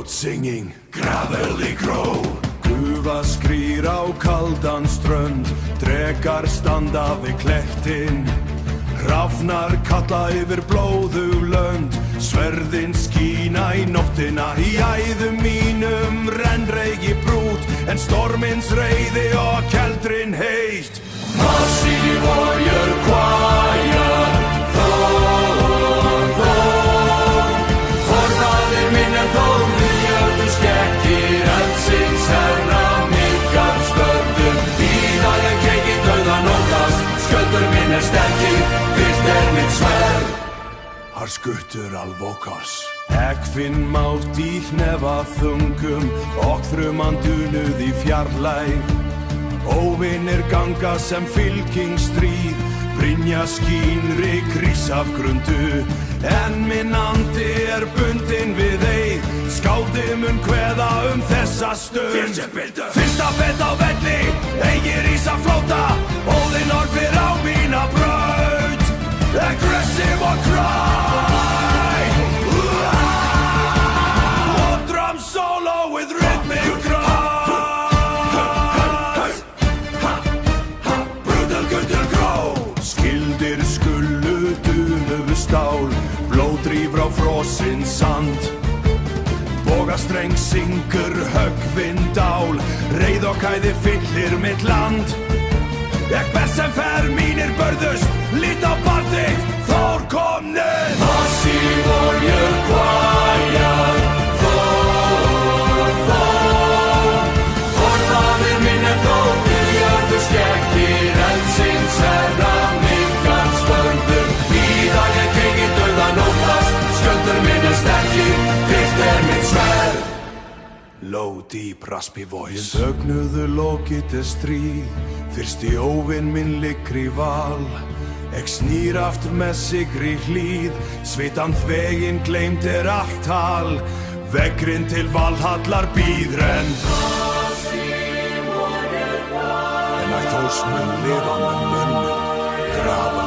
throat singing Gravelly Crow. Gufa skrýr á kaldan strönd, drekar standa við klettinn. Hrafnar kalla yfir blóðug lönd, sverðin skína í nóttina. Í æðum mínum renn reiki brút, en stormins reiði og keldrin heit. Massive warrior choir, Þór, forfaðir minn er Þór, við jörðu skekkir eldsins herra mikkar störðum. Víða ég keiki dauðan óttast, skjöldur minn er sterkir, vilt er mitt sverð. Har skuttur alvokars. Ekfinn mátt í hnefa þungum, og þruman dunuð í fjarlæg. Óvinir ganga sem fylking stríð, brynja skínri krís af grundu. En minn andi er bundinn við eið, skáldið mun kveða þessa stund. Fyrsta fett á velli, eigir ís að flóta, Óðinn horfir á mína braut. Aggressive og cry, og drum solo with rhythmic cry. Skildir skullu dunuðu stál, blóðdrýf frá frosinn sand. Bogastreng syngur höggvinn dál, reið og kæði fyllir mitt land. Ég best sem fer mínir börðust, lít á barn þitt, Þór kom nið. Massive warrior choir, Þór, forfaðir minn er Þór, við jörðu skekkir eldsins herra mikkar störðum. Víða ég keiki dauðan óttast, skjöldur minn er sterkir, vilt er mitt sverð. Low, deep, raspy voice. Í þögnuðu lokið er stríð, fyrst í óvinn minn liggur í val. Ég snýr aftur með sigri hlýð, svitan þveginn gleymt er allt tal. Veggurinn til Valhallar bíðrend. En ætt hós mun lifa með mönnum, grafa